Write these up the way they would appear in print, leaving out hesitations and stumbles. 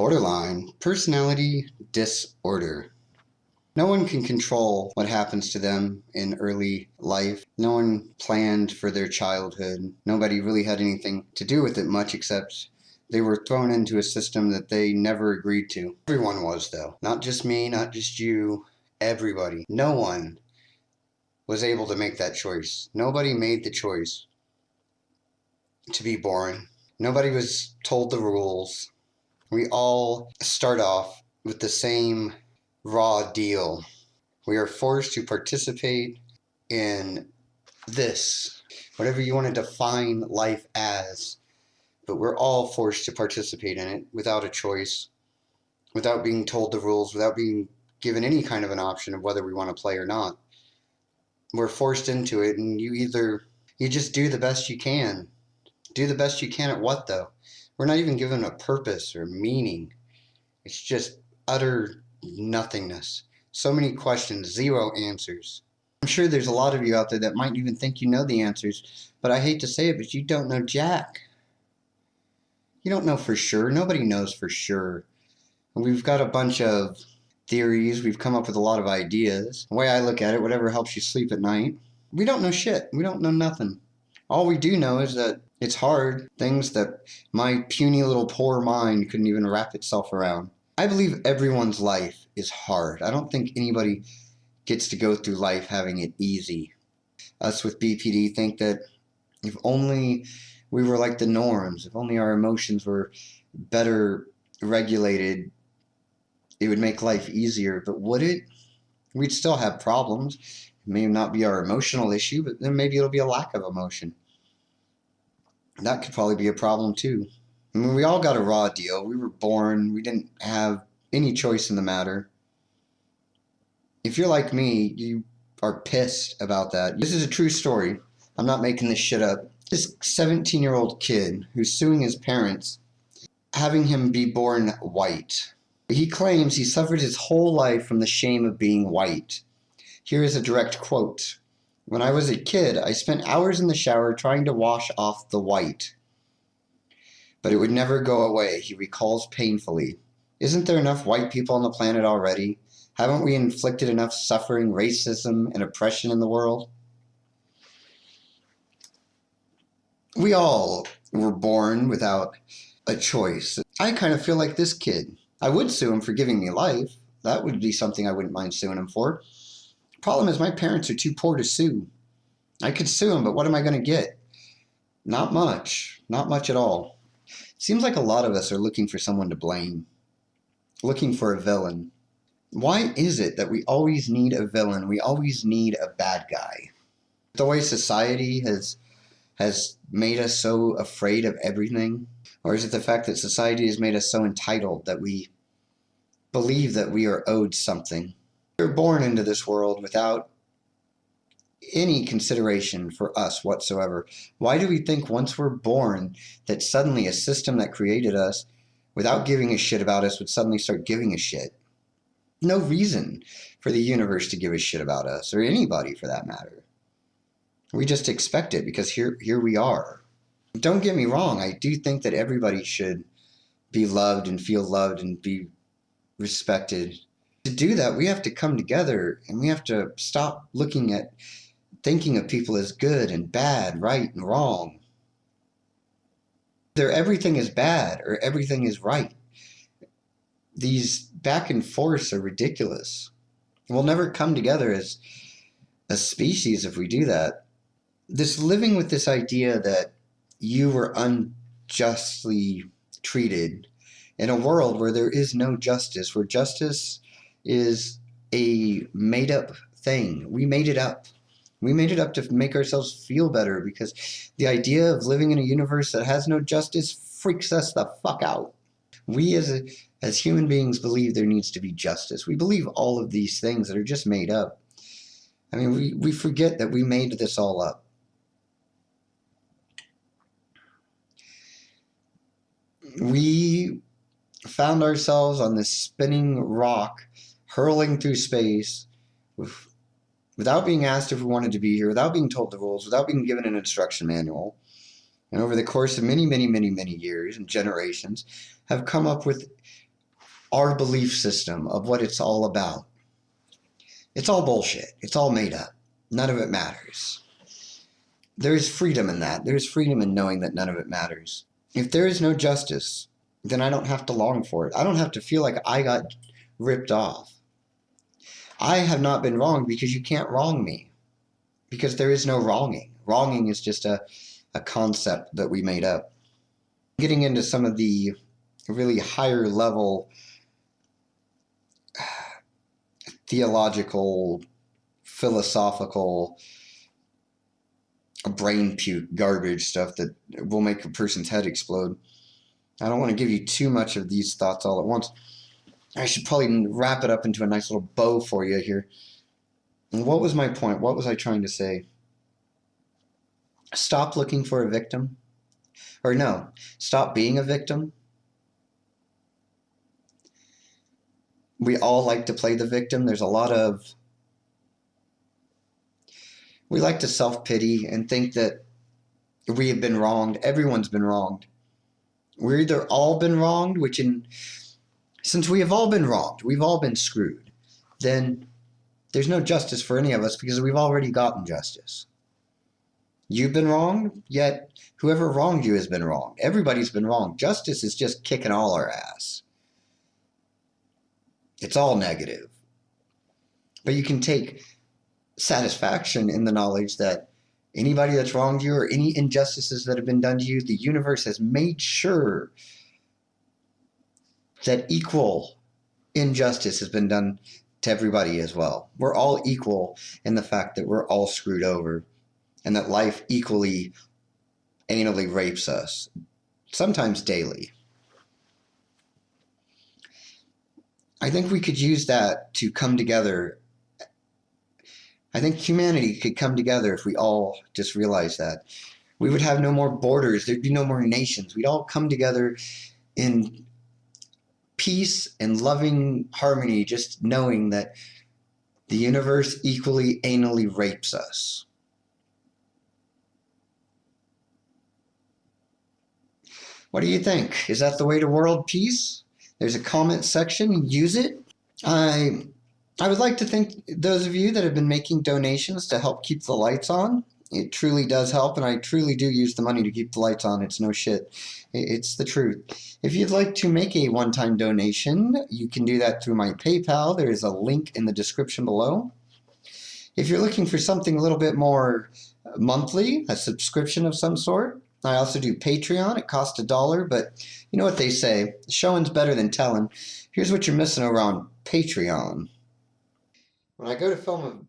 Borderline personality disorder. No one can control what happens to them in early life. No one planned for their childhood. Nobody really had anything to do with it much, except they were thrown into a system that they never agreed to. Everyone was, though. Not just me, not just you, everybody. No one was able to make that choice. Nobody made the choice to be born. Nobody was told the rules. We all start off with the same raw deal. We are forced to participate in this, whatever you want to define life as, but we're all forced to participate in it without a choice, without being told the rules, without being given any kind of an option of whether we want to play or not. We're forced into it, and you just do the best you can. Do the best you can at what, though? We're not even given a purpose or meaning. It's just utter nothingness. So many questions, zero answers. I'm sure there's a lot of you out there that might even think you know the answers, but I hate to say it, but you don't know jack. You don't know for sure. Nobody knows for sure. We've got a bunch of theories. We've come up with a lot of ideas. The way I look at it, whatever helps you sleep at night, we don't know shit. We don't know nothing. All we do know is that it's hard, things that my puny little poor mind couldn't even wrap itself around. I believe everyone's life is hard. I don't think anybody gets to go through life having it easy. Us with BPD think that if only we were like the norms, if only our emotions were better regulated, it would make life easier. But would it? We'd still have problems. It may not be our emotional issue, but then maybe it'll be a lack of emotion. That could probably be a problem too. I mean, we all got a raw deal. We were born. We didn't have any choice in the matter. If you're like me, you are pissed about that. This is a true story. I'm not making this shit up. This 17-year-old kid who's suing his parents, having him be born white. He claims he suffered his whole life from the shame of being white. Here is a direct quote. When I was a kid, I spent hours in the shower trying to wash off the white. But it would never go away, he recalls painfully. Isn't there enough white people on the planet already? Haven't we inflicted enough suffering, racism, and oppression in the world? We all were born without a choice. I kind of feel like this kid. I would sue him for giving me life. That would be something I wouldn't mind suing him for. Problem is, my parents are too poor to sue. I could sue him, but what am I going to get? Not much. Not much at all. Seems like a lot of us are looking for someone to blame. Looking for a villain. Why is it that we always need a villain? We always need a bad guy. The way society has made us so afraid of everything? Or is it the fact that society has made us so entitled that we believe that we are owed something? We're born into this world without any consideration for us whatsoever. Why do we think once we're born that suddenly a system that created us without giving a shit about us would suddenly start giving a shit? No reason for the universe to give a shit about us, or anybody for that matter. We just expect it because here we are. Don't get me wrong, I do think that everybody should be loved and feel loved and be respected. To do that, we have to come together and we have to stop looking at thinking of people as good and bad, right and wrong. Either everything is bad or everything is right. These back and forths are ridiculous. We'll never come together as a species if we do that. This living with this idea that you were unjustly treated in a world where there is no justice, where justice is a made-up thing. We made it up. We made it up to make ourselves feel better because the idea of living in a universe that has no justice freaks us the fuck out. We as human beings believe there needs to be justice. We believe all of these things that are just made up. I mean, we forget that we made this all up. We found ourselves on this spinning rock, hurling through space, without being asked if we wanted to be here, without being told the rules, without being given an instruction manual. And over the course of many, many, many, many years and generations, have come up with our belief system of what it's all about. It's all bullshit. It's all made up. None of it matters. There is freedom in that. There is freedom in knowing that none of it matters. If there is no justice, then I don't have to long for it. I don't have to feel like I got ripped off. I have not been wronged because you can't wrong me. Because there is no wronging. Wronging is just a concept that we made up. Getting into some of the really higher level theological, philosophical, brain puke garbage stuff that will make a person's head explode. I don't want to give you too much of these thoughts all at once. I should probably wrap it up into a nice little bow for you here. And what was my point? What was I trying to say? Stop looking for a victim. Or no, stop being a victim. We all like to play the victim. There's a lot of... We like to self-pity and think that we have been wronged. Everyone's been wronged. We're either all been wronged, since we have all been wronged, we've all been screwed, then there's no justice for any of us because we've already gotten justice. You've been wronged, yet whoever wronged you has been wronged. Everybody's been wronged. Justice is just kicking all our ass. It's all negative. But you can take satisfaction in the knowledge that anybody that's wronged you or any injustices that have been done to you, the universe has made sure that equal injustice has been done to everybody as well. We're all equal in the fact that we're all screwed over and that life equally anally rapes us, sometimes daily. I think we could use that to come together. I think humanity could come together if we all just realized that. We would have no more borders. There'd be no more nations. We'd all come together in peace and loving harmony, just knowing that the universe equally anally rapes us. What do you think? Is that the way to world peace? There's a comment section. Use it. I would like to thank those of you that have been making donations to help keep the lights on. It truly does help, and I truly do use the money to keep the lights on. It's no shit. It's the truth. If you'd like to make a one-time donation, you can do that through my PayPal. There is a link in the description below. If you're looking for something a little bit more monthly, a subscription of some sort, I also do Patreon. It costs $1, but you know what they say, showing's better than telling. Here's what you're missing over on Patreon. When I go to film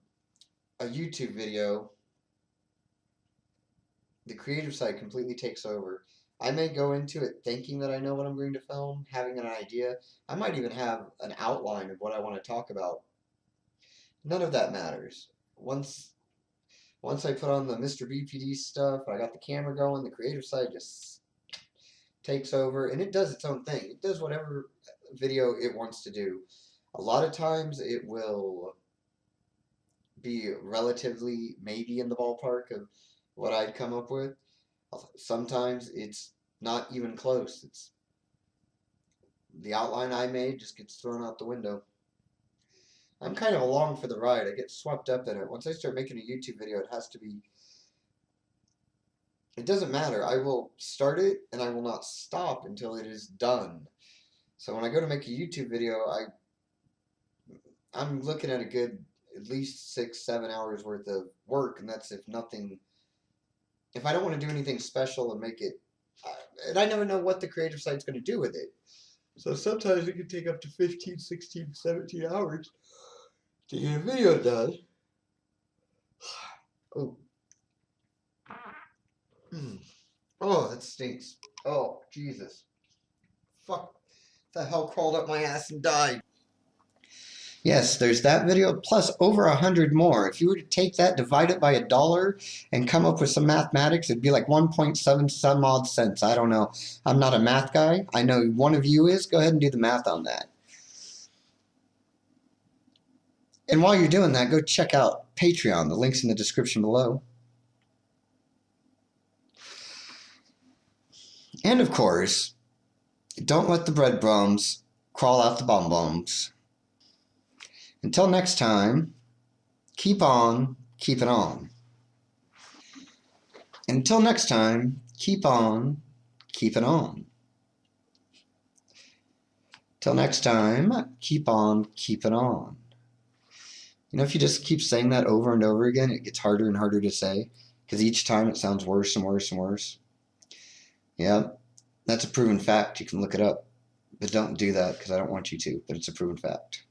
a YouTube video, the creative side completely takes over. I may go into it thinking that I know what I'm going to film, having an idea. I might even have an outline of what I want to talk about. None of that matters. Once I put on the MrBPD stuff, I got the camera going, the creative side just takes over, and it does its own thing. It does whatever video it wants to do. A lot of times it will be relatively maybe in the ballpark of what I'd come up with. Sometimes it's not even close. It's the outline I made just gets thrown out the window. I'm kind of along for the ride. I get swept up in it. Once I start making a YouTube video, it has to be... It doesn't matter. I will start it and I will not stop until it is done. So when I go to make a YouTube video, I'm looking at a good at least 6-7 hours worth of work, and that's if nothing... If I don't want to do anything special and make it... and I never know what the creative side's going to do with it. So sometimes it can take up to 15, 16, 17 hours to get a video done. Oh. Oh, that stinks. Oh, Jesus. Fuck. The hell crawled up my ass and died. Yes, there's that video, plus over 100 more. If you were to take that, divide it by $1, and come up with some mathematics, it'd be like 1.7 some odd cents. I don't know. I'm not a math guy. I know one of you is. Go ahead and do the math on that. And while you're doing that, go check out Patreon. The link's in the description below. And of course, don't let the breadcrumbs crawl out the bum-bums. Until next time, keep on keeping on. Until next time, keep on keeping on. Till next time, keep on keeping on. You know, if you just keep saying that over and over again, it gets harder and harder to say because each time it sounds worse and worse and worse. Yeah, that's a proven fact. You can look it up. But don't do that because I don't want you to, but it's a proven fact.